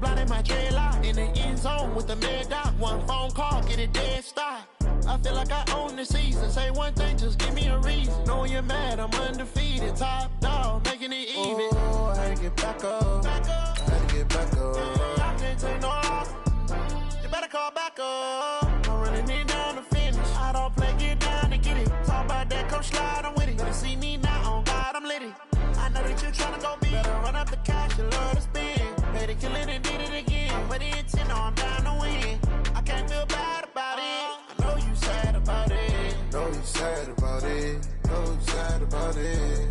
blinding my dreadlock. In the end zone with the mad dot. One phone call, get it dead stop. I feel like I own the season. Say one thing, just give me a reason. Knowing you're mad, I'm undefeated. Top dog, making it even. Oh, I had to get back up. I had to get back up. I can't take no loss. You better call back up. I'm running it down to finish. I don't play, get down to get it. Talk about that, come slide, I'm with it. Better see me now, on God, I'm litty. I know that you're trying to go big. Better run up the cash, you love to spend. Made it, kill it, and did it again. Put it in 10, I'm down to win. I can't feel bad about it. I know you sad about it. Know you sad about it. Know you sad about it.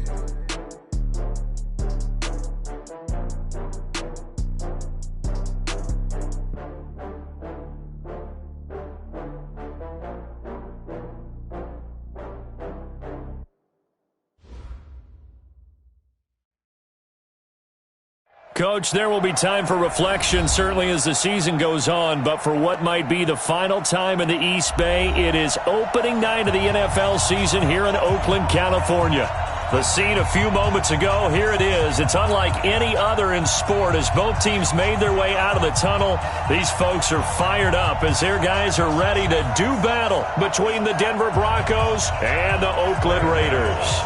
Coach, there will be time for reflection, certainly as the season goes on, but for what might be the final time in the East Bay, it is opening night of the NFL season here in Oakland, California. The scene a few moments ago, here it is. It's unlike any other in sport as both teams made their way out of the tunnel. These folks are fired up as their guys are ready to do battle between the Denver Broncos and the Oakland Raiders.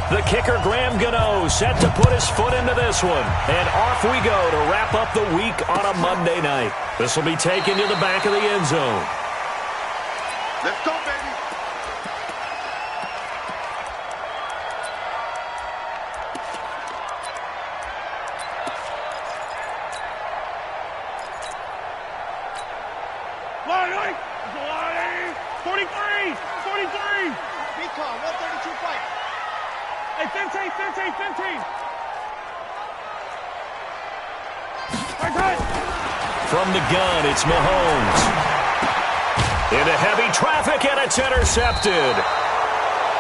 The kicker, Graham Gano, set to put his foot into this one. And off we go to wrap up the week on a Monday night. This will be taken to the back of the end zone. Let's go, baby. Larry! 43! 43! Recon, 132 fight. Hey, 15! From the gun, it's Mahomes. Into heavy traffic, and it's intercepted.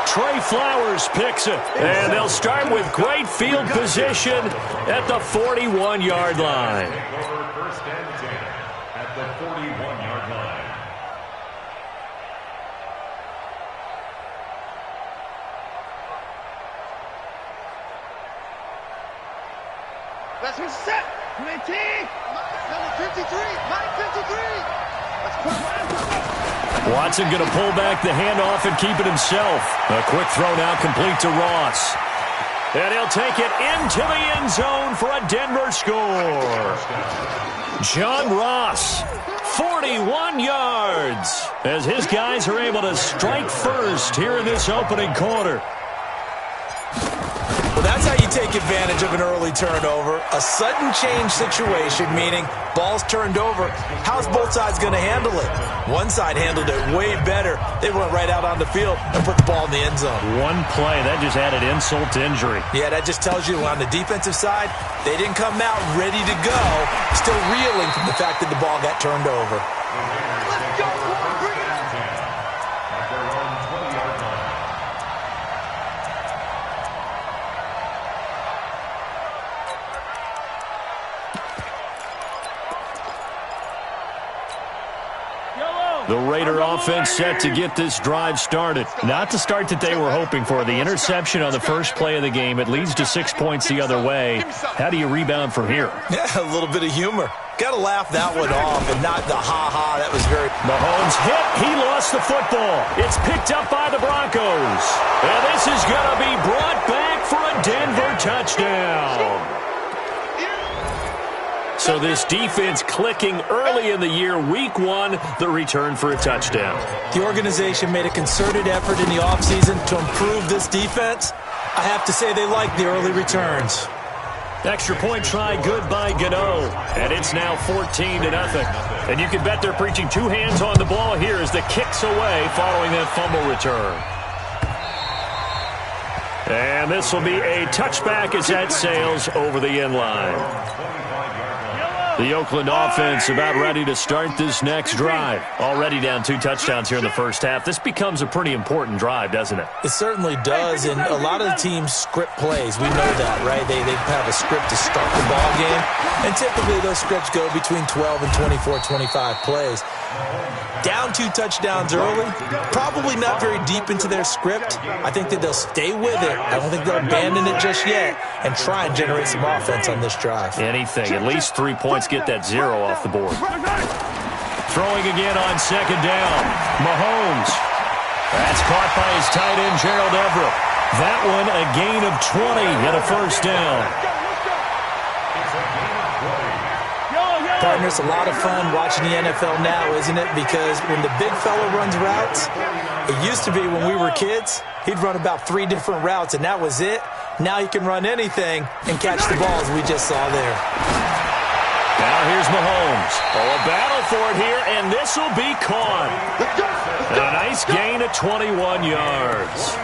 Trey Flowers picks it. And they'll start with great field position at the 41-yard line. First and 10 at the 41-yard line. Let's get set. 19. 53. 953. Let's put it. Watson going to pull back the handoff and keep it himself. A quick throw now complete to Ross. And he'll take it into the end zone for a Denver score. John Ross, 41 yards, as his guys are able to strike first here in this opening quarter. Well, that's how you take advantage of an early turnover. A sudden change situation, meaning ball's turned over. How's both sides going to handle it? One side handled it way better. They went right out on the field and put the ball in the end zone. One play, that just added insult to injury. Yeah, that just tells you on the defensive side, they didn't come out ready to go, still reeling from the fact that the ball got turned over. Let's go, boy. Bring it. At their own 20-yard line. The Raider offense set to get this drive started. Not the start that they were hoping for. The interception on the first play of the game. It leads to 6 points the other way. How do you rebound from here? Yeah, a little bit of humor. Got to laugh that one off and not the ha-ha. That was very... Mahomes hit. He lost the football. It's picked up by the Broncos. And this is going to be brought back for a Denver touchdown. So this defense clicking early in the year, week one, the return for a touchdown. The organization made a concerted effort in the offseason to improve this defense. I have to say they like the early returns. Extra point try good by Gano. And it's now 14-0. And you can bet they're preaching two hands on the ball here as the kick's away following that fumble return. And this will be a touchback as that sails over the end line. The Oakland offense about ready to start this next drive. Already down 2 touchdowns here in the first half. This becomes a pretty important drive, doesn't it? It certainly does, and a lot of the teams script plays. We know that, right? They have a script to start the ball game, and typically those scripts go between 12 and 24, 25 plays. Down 2 touchdowns early, probably not very deep into their script. I think that they'll stay with it. I don't think they'll abandon it just yet and try and generate some offense on this drive. Anything. At least 3 points, get that 0 off the board. Throwing again on second down. Mahomes. That's caught by his tight end, Gerald Everett. That one a gain of 20 and a first down. Partner, it's a lot of fun watching the NFL now, isn't it? Because when the big fella runs routes, it used to be when we were kids, he'd run about 3 different routes, and that was it. Now he can run anything and catch the balls we just saw there. Now here's Mahomes. Oh, a battle for it here, and this will be caught. And a nice gain of 21 yards.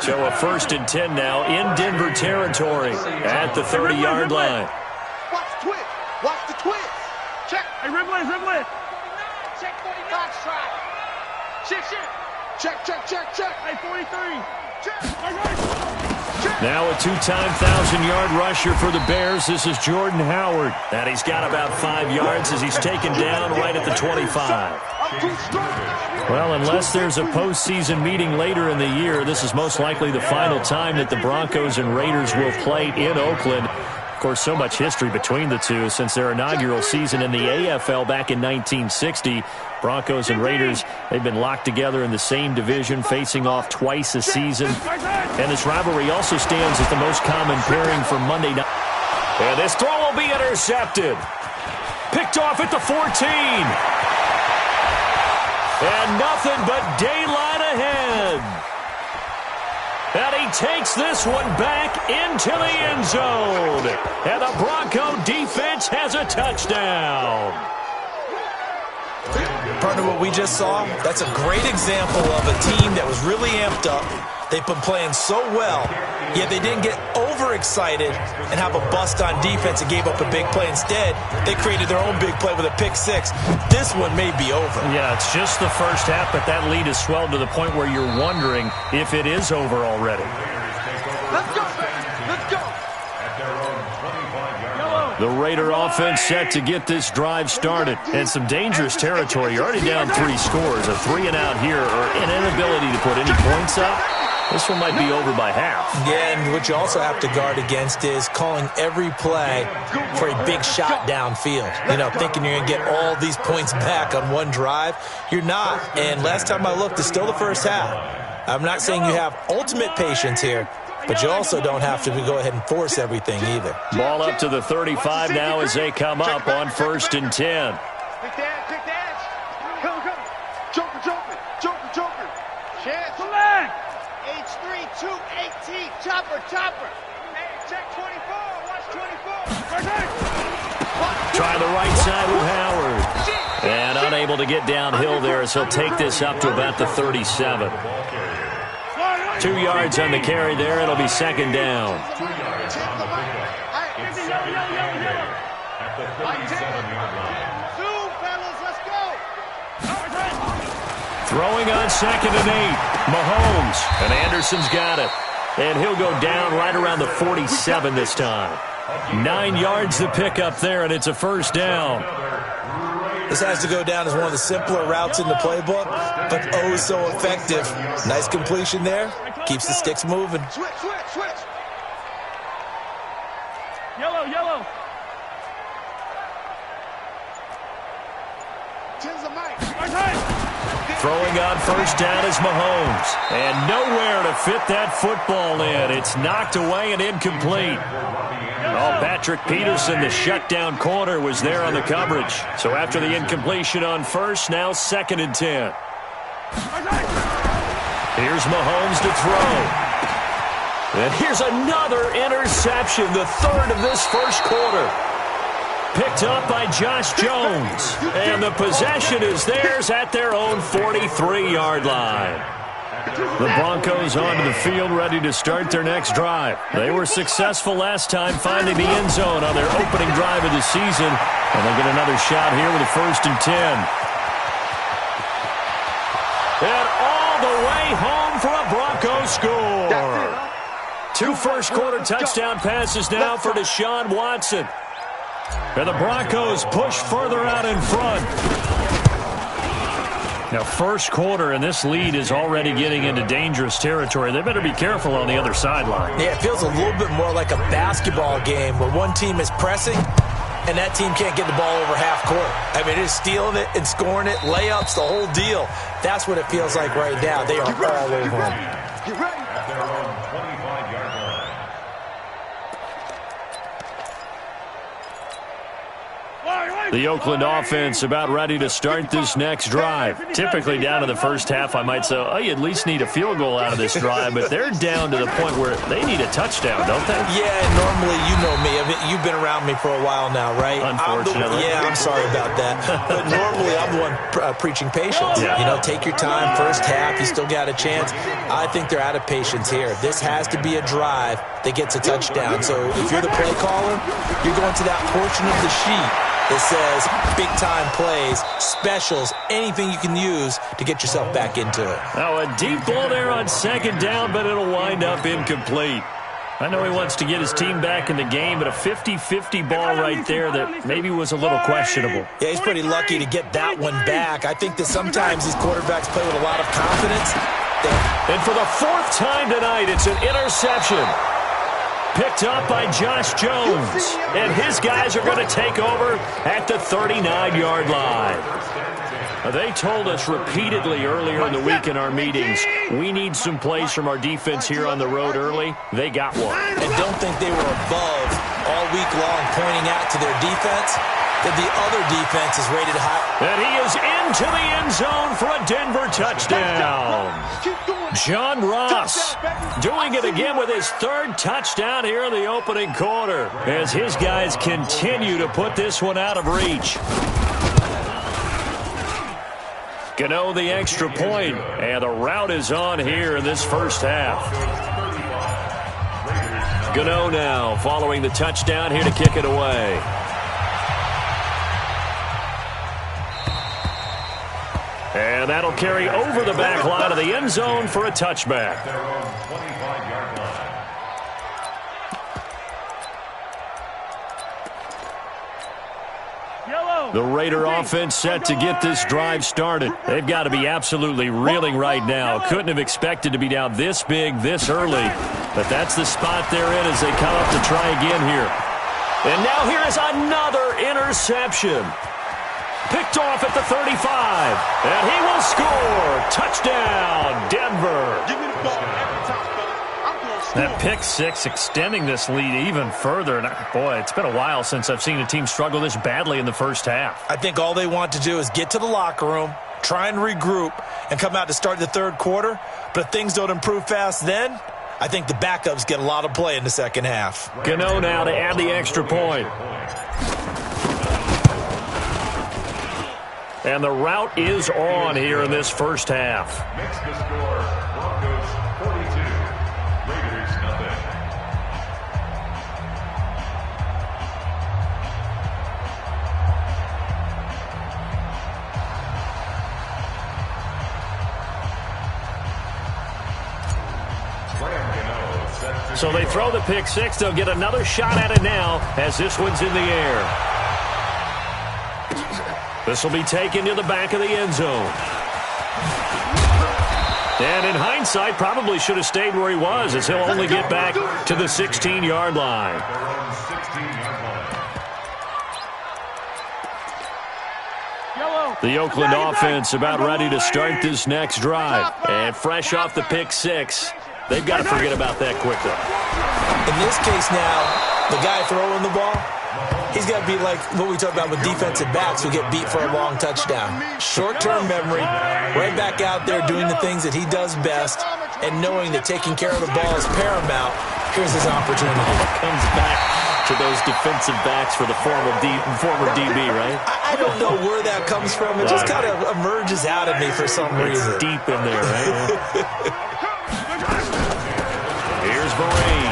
So a 1st and 10 now in Denver territory at the 30-yard line. Watch the twist. Watch the twist. Check. Hey, Ridley. Check 40 box try. Check. Hey, 43. Check. Now a 2-time 1,000-yard rusher for the Bears. This is Jordan Howard. And he's got about 5 yards as he's taken down right at the 25. Well, unless there's a postseason meeting later in the year, this is most likely the final time that the Broncos and Raiders will play in Oakland. Of course, so much history between the two since their inaugural season in the AFL back in 1960. Broncos and Raiders, they've been locked together in the same division, facing off twice a season. And this rivalry also stands as the most common pairing for Monday night. And this throw will be intercepted. Picked off at the 14. And nothing but daylight ahead. And he takes this one back into the end zone. And the Bronco defense has a touchdown. Partner, what we just saw, that's a great example of a team that was really amped up. They've been playing so well, yet they didn't get overexcited and have a bust on defense and gave up a big play. Instead, they created their own big play with a pick-6. This one may be over. Yeah, it's just the first half, but that lead has swelled to the point where you're wondering if it is over already. Let's go. The Raider offense set to get this drive started. And some dangerous territory. You're already down 3 scores. A 3-and-out here or an inability to put any points up. This one might be over by half. Yeah, and what you also have to guard against is calling every play for a big shot downfield. You know, thinking you're going to get all these points back on one drive. You're not. And last time I looked, it's still the first half. I'm not saying you have ultimate patience here, but you also don't have to go ahead and force everything either. Ball up to the 35 now as they come up on 1st and 10. Pick the edge. Come. Joker. Chance. H3, 218. Chopper. Hey, check 24. Watch 24. Try the right side with Howard. And unable to get downhill there as he'll take this up to about the 37. 2 yards on the carry there. It'll be 2nd down. 2 yards on the pickup. It's 2nd and 8 at the 37-yard line. Zoom, fellas, let's go. Throwing on 2nd and 8. Mahomes. And Anderson's got it. And he'll go down right around the 47 this time. 9 yards to pick up there, and it's a first down. This has to go down as one of the simpler routes in the playbook, but oh so effective. Nice completion there. Keeps the sticks moving. Switch. Yellow. Throwing on first down is Mahomes. And nowhere to fit that football in. It's knocked away and incomplete. Oh, Patrick Peterson, the shutdown corner, was there on the coverage. So after the incompletion on first, now 2nd and 10. Here's Mahomes to throw. And here's another interception, the 3rd of this first quarter. Picked up by Josh Jones. And the possession is theirs at their own 43-yard line. The Broncos onto the field, ready to start their next drive. They were successful last time finding the end zone on their opening drive of the season. And they get another shot here with a 1st and 10. And all the way home for a Bronco score. 2 first-quarter touchdown passes now for Deshaun Watson. And the Broncos push further out in front. Now, first quarter, and this lead is already getting into dangerous territory. They better be careful on the other sideline. Yeah, it feels a little bit more like a basketball game where one team is pressing and that team can't get the ball over half court. I mean, it's stealing it and scoring it, layups, the whole deal. That's what it feels like right now. They are all over them. Get ready. At their own 25-yard line. The Oakland offense about ready to start this next drive. Typically down to the first half, I might say, oh, you at least need a field goal out of this drive, but they're down to the point where they need a touchdown, don't they? Yeah, and normally, you know me. I mean, you've been around me for a while now, right? Unfortunately. I'm sorry about that. But normally, I'm the one preaching patience. Yeah. You know, take your time. First half, you still got a chance. I think they're out of patience here. This has to be a drive that gets a touchdown. So if you're the play caller, you're going to that portion of the sheet that says big-time plays, specials, anything you can use to get yourself back into it. Now, a deep ball there on second down, but it'll wind up incomplete. I know he wants to get his team back in the game, but a 50-50 ball right there that maybe was a little questionable. Yeah, he's pretty lucky to get that one back. I think that sometimes these quarterbacks play with a lot of confidence. And for the fourth time tonight, it's an interception. Picked up by Josh Jones. And his guys are going to take over at the 39-yard line. They told us repeatedly earlier in the week in our meetings, we need some plays from our defense here on the road early. They got one. And don't think they were above all week long pointing out to their defense that the other defense is rated high. And he is into the end zone for a Denver touchdown. John Ross doing it again with his third touchdown here in the opening quarter as his guys continue to put this one out of reach. Gano the extra point, and the route is on here in this first half. Gano now following the touchdown here to kick it away. And that'll carry over the back line of the end zone for a touchback. Their own 25-yard line. The Raider offense set to get this drive started. They've got to be absolutely reeling right now. Couldn't have expected to be down this big, this early. But that's the spot they're in as they come up to try again here. And now here is another interception. Picked off at the 35. And he will score. Touchdown, Denver. Give me the ball every time, fella. I'm going to score. That pick six extending this lead even further. And boy, it's been a while since I've seen a team struggle this badly in the first half. I think all they want to do is get to the locker room, try and regroup, and come out to start the third quarter. But if things don't improve fast then, I think the backups get a lot of play in the second half. Gano now to add the extra point. And the route is on here in this first half. Makes the score Broncos 42, Raiders nothing. So they throw the pick six. They'll get another shot at it now as this one's in the air. This will be taken to the back of the end zone. And in hindsight, probably should have stayed where he was as he'll only get back to the 16-yard line. The Oakland offense about ready to start this next drive. And fresh off the pick six, they've got to forget about that quickly. In this case now, the guy throwing the ball, he's got to be like what we talk about with defensive backs who get beat for a long touchdown. Short-term memory, right back out there doing the things that he does best, and knowing that taking care of the ball is paramount. Here's his opportunity. Comes back to those defensive backs for the former DB, right? I don't know where that comes from. It just kind of emerges out of me for some reason. It's deep in there, right? Here's Varane.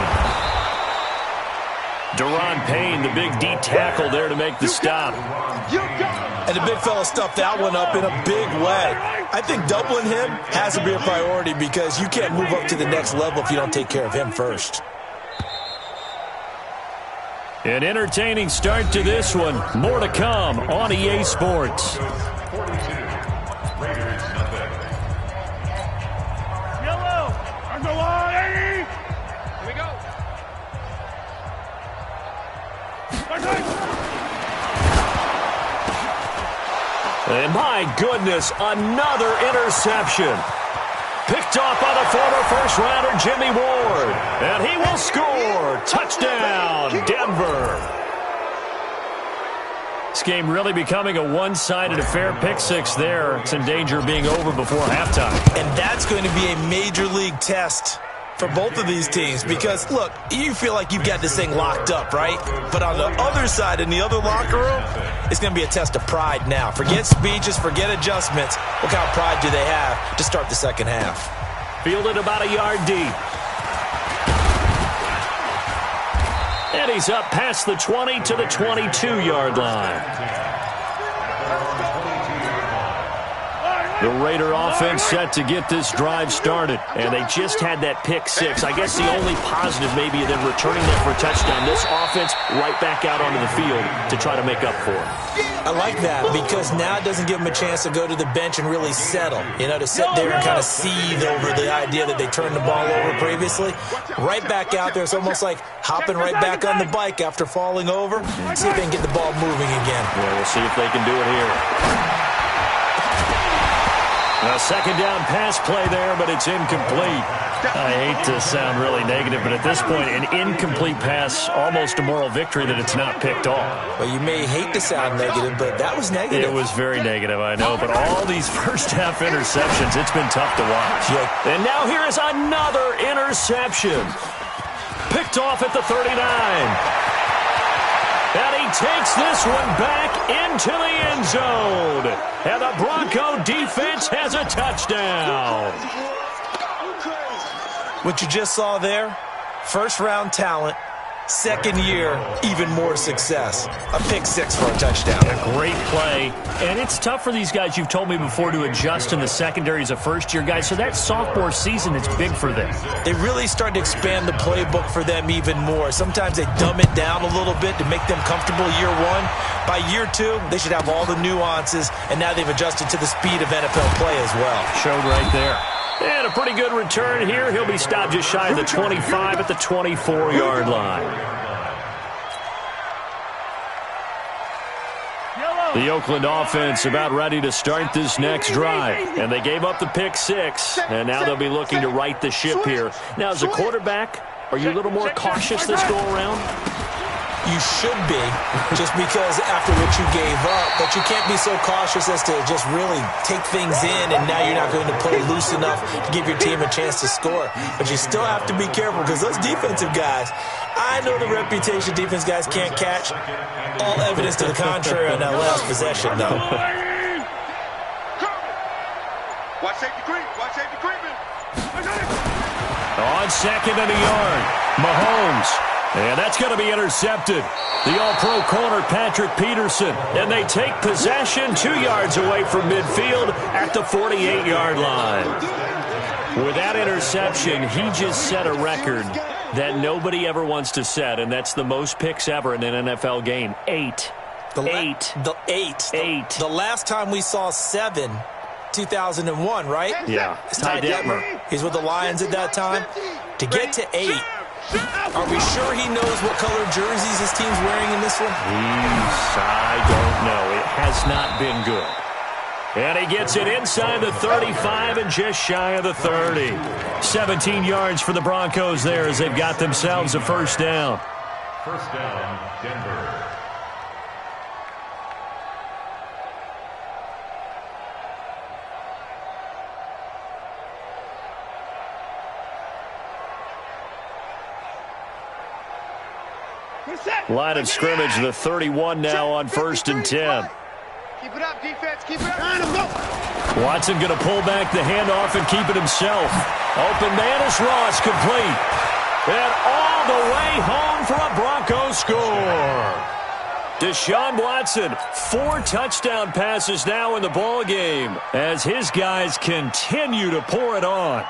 Deron Payne, the big D tackle there to make the stop. And the big fella stuffed that one up in a big way. I think doubling him has to be a priority because you can't move up to the next level if you don't take care of him first. An entertaining start to this one. More to come on EA Sports. And my goodness, another interception. Picked off by the former first-rounder Jimmy Ward. And he will score. Touchdown, Denver. This game really becoming a one-sided affair. Pick six there. It's in danger of being over before halftime. And that's going to be a major league test for both of these teams because, look, you feel like you've got this thing locked up, right? But on the other side, in the other locker room, it's going to be a test of pride now. Forget speeches, forget adjustments. What kind of pride do they have to start the second half? Fielded about a yard deep. And he's up past the 20 to the 22-yard line. The Raider offense set to get this drive started, and they just had that pick six. I guess the only positive maybe of them returning that for a touchdown. This offense right back out onto the field to try to make up for it. I like that because now it doesn't give them a chance to go to the bench and really settle, to sit there and kind of seethe over the idea that they turned the ball over previously. Right back out there. It's almost like hopping right back on the bike after falling over. See if they can get the ball moving again. Yeah, we'll see if they can do it here. A second down pass play there, but it's incomplete. I hate to sound really negative, but at this point, an incomplete pass, almost a moral victory that it's not picked off. Well, you may hate to sound negative, but that was negative. It was very negative, I know, but all these first-half interceptions, it's been tough to watch. Yeah. And now here is another interception. Picked off at the 39. And he takes this one back into the end zone. And the Bronco defense has a touchdown. What you just saw there, first-round talent, second year, even more success. A pick six for a touchdown. A great play. And it's tough for these guys, you've told me before, to adjust in the secondary as a first-year guy. So that sophomore season is big for them. They really start to expand the playbook for them even more. Sometimes they dumb it down a little bit to make them comfortable year one. By year two, they should have all the nuances, and now they've adjusted to the speed of NFL play as well. Showed right there. And a pretty good return here. He'll be stopped just shy of the 25 at the 24-yard line. The Oakland offense about ready to start this next drive. And they gave up the pick six, and now they'll be looking to right the ship here. Now, as a quarterback, are you a little more cautious this go-around? You should be, just because after what you gave up. But you can't be so cautious as to just really take things in, and now you're not going to play loose enough to give your team a chance to score. But you still have to be careful because those defensive guys, I know the reputation defense guys can't catch. All evidence to the contrary on that last possession, though. Watch safety creep. Watch safety creeping. On second and a yard, Mahomes. And that's going to be intercepted. The all-pro corner, Patrick Peterson. And they take possession 2 yards away from midfield at the 48-yard line. With that interception, he just set a record that nobody ever wants to set, and that's the most picks ever in an NFL game. 8. The last time we saw 7, 2001, right? Yeah. It's Ty Detmer. He's with the Lions at that time. To get to 8, are we sure he knows what color jerseys his team's wearing in this one? I don't know. It has not been good. And he gets it inside the 35 and just shy of the 30. 17 yards for the Broncos there as they've got themselves a first down. First down, Denver. Line of scrimmage, the 31 now on 1st and 10. Keep it up, defense. Keep it up. Watson going to pull back the handoff and keep it himself. Open man is Ross, complete. And all the way home for a Broncos score. Deshaun Watson, 4 touchdown passes now in the ball game as his guys continue to pour it on.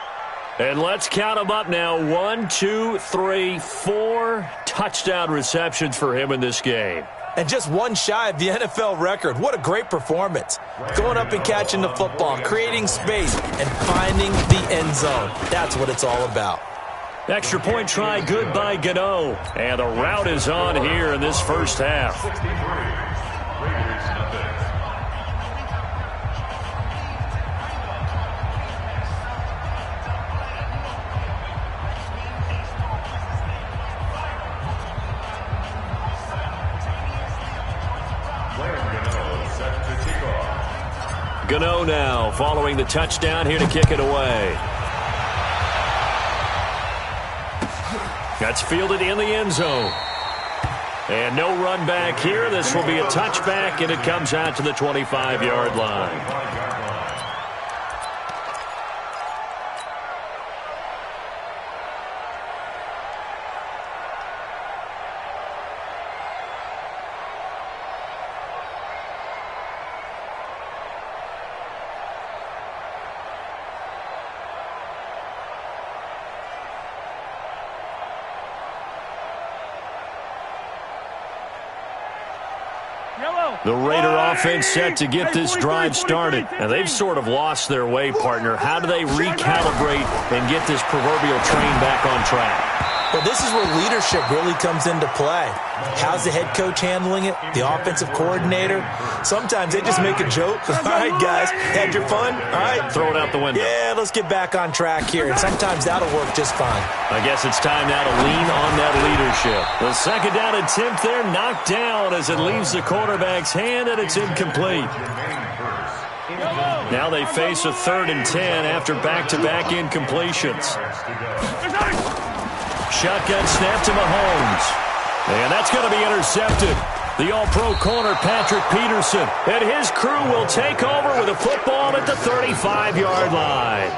And let's count them up now. 1, 2, 3, 4 touchdown receptions for him in this game. And just one shy of the NFL record. What a great performance. Going up and catching the football, creating space, and finding the end zone. That's what it's all about. Extra point try good by Gano. And the route is on here in this first half. Gano now following the touchdown here to kick it away. That's fielded in the end zone. And no run back here. This will be a touchback, and it comes out to the 25-yard line. The Raider offense set to get this drive started. And they've sort of lost their way, partner. How do they recalibrate and get this proverbial train back on track? Well, this is where leadership really comes into play. How's the head coach handling it? The offensive coordinator? Sometimes they just make a joke. All right, guys, had your fun? All right. Throw it out the window. Yeah, let's get back on track here. And sometimes that'll work just fine. I guess it's time now to lean on that leadership. The second down attempt there knocked down as it leaves the quarterback's hand, and it's incomplete. Now they face a 3rd and 10 after back-to-back incompletions. Shotgun snap to Mahomes. And that's going to be intercepted. The all-pro corner, Patrick Peterson, and his crew will take over with a football at the 35-yard line.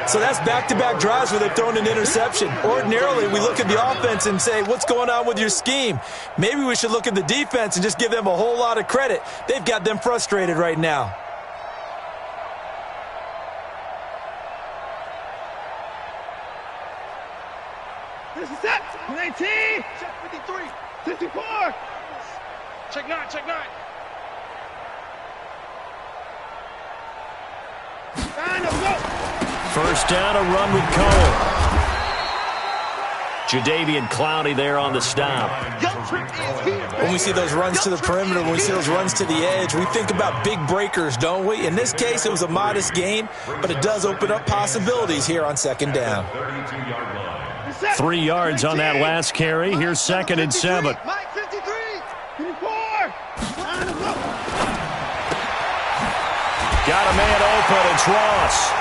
So that's back-to-back drives where they've thrown an interception. Ordinarily, we look at the offense and say, what's going on with your scheme? Maybe we should look at the defense and just give them a whole lot of credit. They've got them frustrated right now. This is set. 18. Check 53. 54. Check 9. Check 9. First down, a run with Cole. Jadeveon Clowney there on the stop. When we see those runs to the perimeter, when we see those runs to the edge, we think about big breakers, don't we? In this case, it was a modest gain, but it does open up possibilities here on second down. 3 yards on that last carry. Here's 2nd and 7. Got a man open. It's Ross.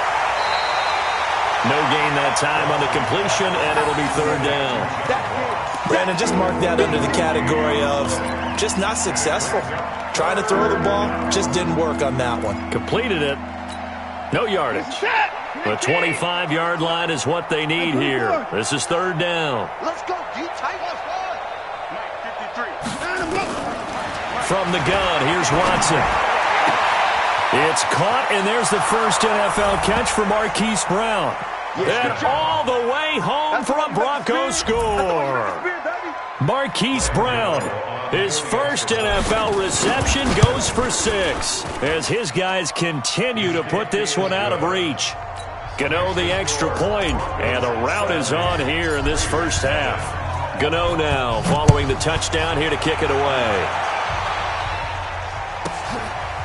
No gain that time on the completion, and it'll be 3rd down. Brandon, just mark that under the category of just not successful. Trying to throw the ball, just didn't work on that one. Completed it. No yardage. The 25-yard line is what they need here. This is 3rd down. Let's go. Deep tight. 53. From the gun, here's Watson. It's caught, and there's the first NFL catch for Marquise Brown. And all the way home for a Broncos score. Marquise Brown, his first NFL reception, goes for 6 as his guys continue to put this one out of reach. Gano the extra point, and the route is on here in this first half. Gano now following the touchdown here to kick it away.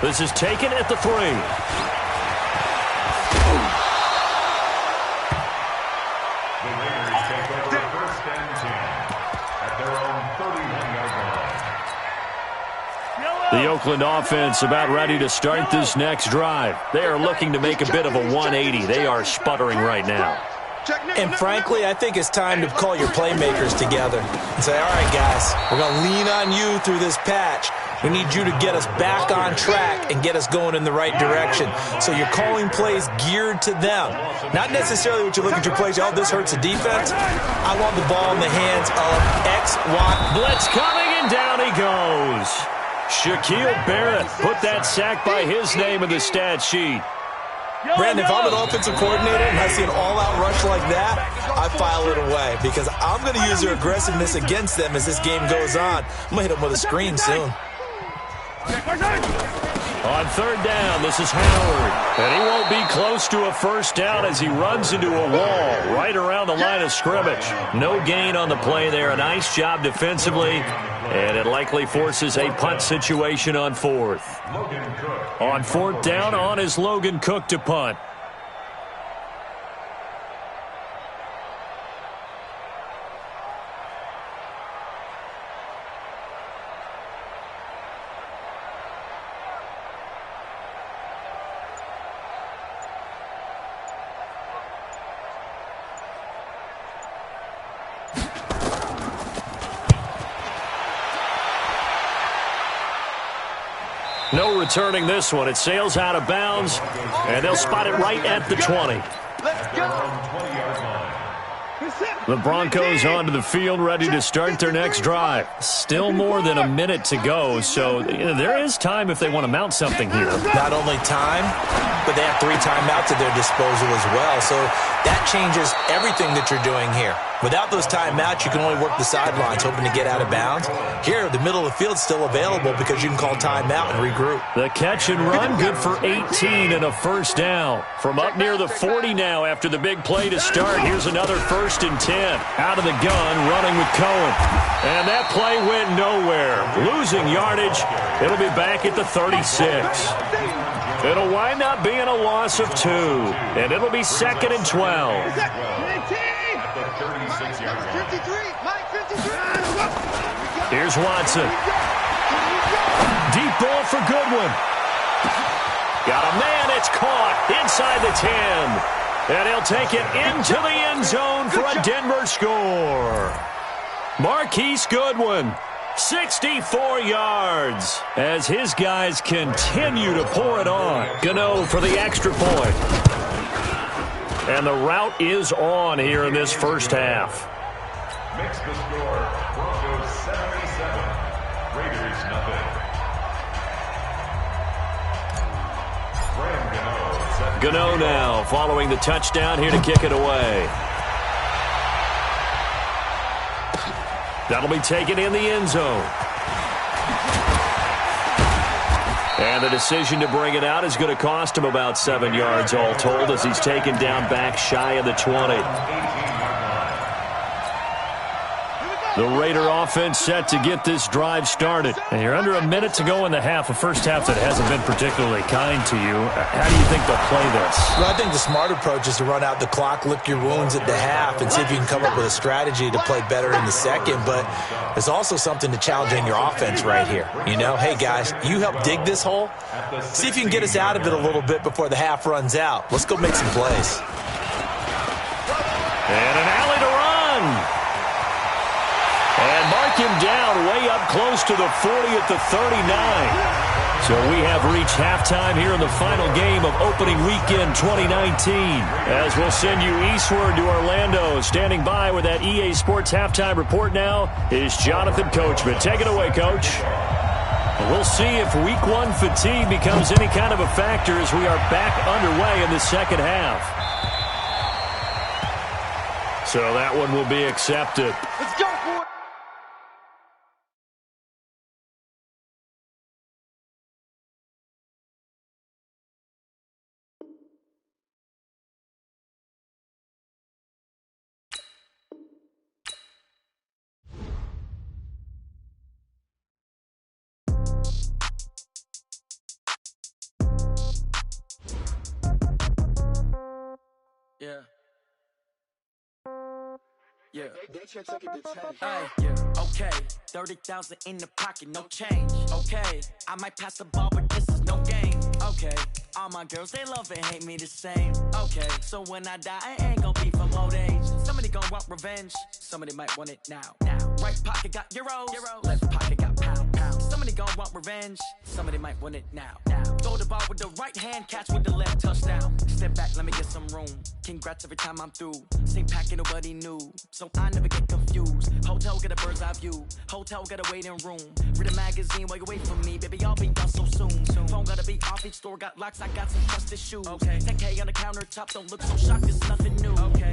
This is taken at the 3. The Oakland offense about ready to start this next drive. They are looking to make a bit of a 180. They are sputtering right now. And frankly, I think it's time to call your playmakers together and say, all right, guys, we're going to lean on you through this patch. We need you to get us back on track and get us going in the right direction. So you're calling plays geared to them. Not necessarily what you look at your plays, oh, this hurts the defense. I want the ball in the hands of X, Y. Blitz coming, and down he goes. Shaquille Barrett put that sack by his name in the stat sheet. Brandon, if I'm an offensive coordinator and I see an all-out rush like that, I file it away because I'm going to use their aggressiveness against them as this game goes on. I'm going to hit them with a screen soon. On third down, this is Howard. And he won't be close to a first down as he runs into a wall right around the line of scrimmage. No gain on the play there. A nice job defensively. And it likely forces a punt situation on fourth. On fourth down, on is Logan Cook to punt. No returning this one. It sails out of bounds, and they'll spot it right at the 20. Let's go. The Broncos onto the field, ready to start their next drive. Still more than a minute to go, so there is time if they want to mount something here. Not only time, but they have 3 timeouts at their disposal as well, so that changes everything that you're doing here. Without those timeouts, you can only work the sidelines, hoping to get out of bounds. Here, the middle of the field's still available because you can call timeout and regroup. The catch and run, good for 18 and a first down. From up near the 40 now after the big play to start. Here's another 1st and 10. Out of the gun, running with Cohen. And that play went nowhere. Losing yardage. It'll be back at the 36. It'll wind up being a loss of 2. And it'll be 2nd and 12. Here's Watson. Deep ball for Goodwin. Got a man, it's caught inside the 10. And he'll take it into the end zone for a Denver score. Marquise Goodwin, 64 yards, as his guys continue to pour it on. Gano for the extra point. And the route is on here in this first half. Makes the score Broncos 77, Raiders nothing. Gano now following the touchdown here to kick it away. That'll be taken in the end zone. And the decision to bring it out is going to cost him about 7 yards all told as he's taken down back shy of the 20. The Raider offense set to get this drive started. And you're under a minute to go in the half, a first half that hasn't been particularly kind to you. How do you think they'll play this? Well, I think the smart approach is to run out the clock, lick your wounds at the half, and see if you can come up with a strategy to play better in the second. But there's also something to challenging your offense right here. You know, hey, guys, you help dig this hole. See if you can get us out of it a little bit before the half runs out. Let's go make some plays. And an alley to run. And mark him down way up close to the 40 at the 39. So we have reached halftime here in the final game of opening weekend 2019. As we'll send you eastward to Orlando. Standing by with that EA Sports halftime report now is Jonathan Coachman. Take it away, Coach. We'll see if week 1 fatigue becomes any kind of a factor as we are back underway in the second half. So that one will be accepted. Let's go for it. Yeah. Yeah. Yeah. Okay. 30,000 in the pocket, no change. Okay. I might pass the ball, but this is no game. Okay. All my girls, they love and hate me the same. Okay. So when I die, I ain't gonna be from old age. Somebody gonna want revenge. Somebody might want it now. Right pocket got euros. Left pocket got pounds. Somebody gonna want revenge. Somebody might want it now. Throw the ball with the right hand, catch with the left, touchdown. Step back, let me get some room. Congrats every time I'm through. Same packet, nobody knew. So I never get confused. Hotel get a bird's eye view. Hotel get a waiting room. Read a magazine while you wait for me. Baby, I'll be done so soon. Phone gotta be off, each store got locks. I got some trusted shoes. Okay. 10K on the countertop, don't look so shocked, it's nothing new. Okay.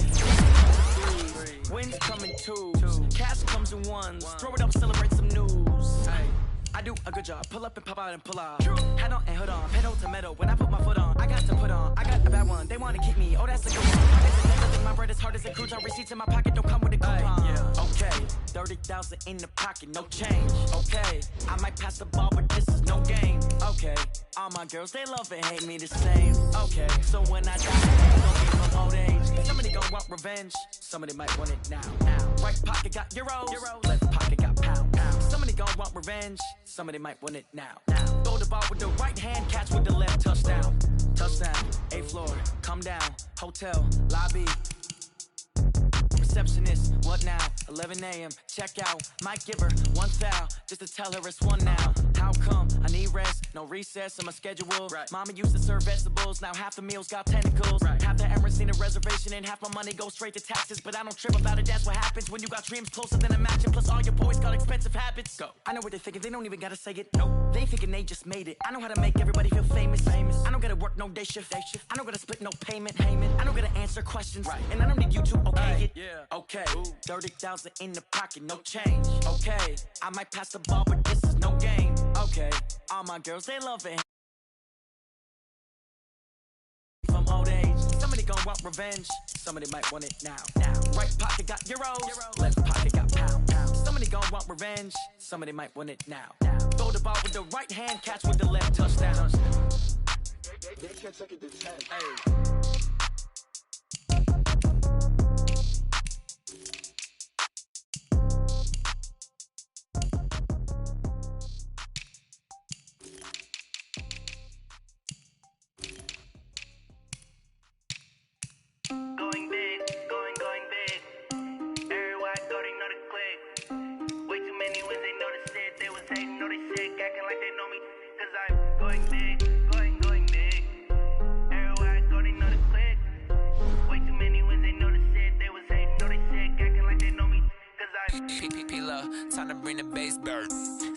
Wins come in twos. Cash comes in ones. Throw it up, celebrate some news. Hey. I do a good job. Pull up and pop out and pull off. Head on and hood on. Pedal to metal. When I put my foot on, I got to put on. I got a bad one. They want to kick me. Oh, that's a good one. My bread is hard as a crouton. Receipts in my pocket don't come with a coupon. Okay. 30,000 in the pocket. No change. Okay. I might pass the ball, but this is no game. Okay. All my girls, they love and hate me the same. Okay. So when I die, it ain't gonna be from old age. Somebody gon' want revenge. Somebody might want it now. Right pocket got euros. Left pocket got pounds. Somebody gon' want revenge. Somebody might want it now. Throw the ball with the right hand, catch with the left. Touchdown. Touchdown. 8th floor. Come down. Hotel. Lobby. Receptionist. What now? 11 a.m. Check out. Might give her one foul just to tell her it's one now. How come? I need rest. No recess in my schedule. Right. Mama used to serve vegetables. Now half the meals got tentacles. Right. Half the Emirates need a reservation and half my money goes straight to taxes. But I don't trip about it. That's what happens when you got dreams closer than a matching. Plus all your boys got expensive habits. Go. I know what they're thinking. They don't even gotta say it. Nope. They thinking they just made it. I know how to make everybody feel famous. I don't gotta work no day shift. I don't gotta split no payment. I don't gotta answer questions. Right. And I don't need you to okay it. Yeah. Okay. 30,000 in the pocket. No change. Okay. I might pass the ball, but this is no game. Okay. All my girls, they love it. From old age, somebody gon' want revenge. Somebody might want it now. Right pocket got euros. Left pocket got pounds. Somebody gon' want revenge. Somebody might want it now. Throw the ball with the right hand, catch with the left. Touchdown. They can't take it to 10. Hey. Going big, going big. Everywhere I go, they know the click. Way too many wins, they know the shit. They was hating, know they sick, acting like they know me. Cause I'm going big, going big. Everywhere I go, they know the click. Way too many wins, they know the shit. They was hating, know they sick, acting like they know me. Cause I'm P-P-P-Love, time to bring the bass bird.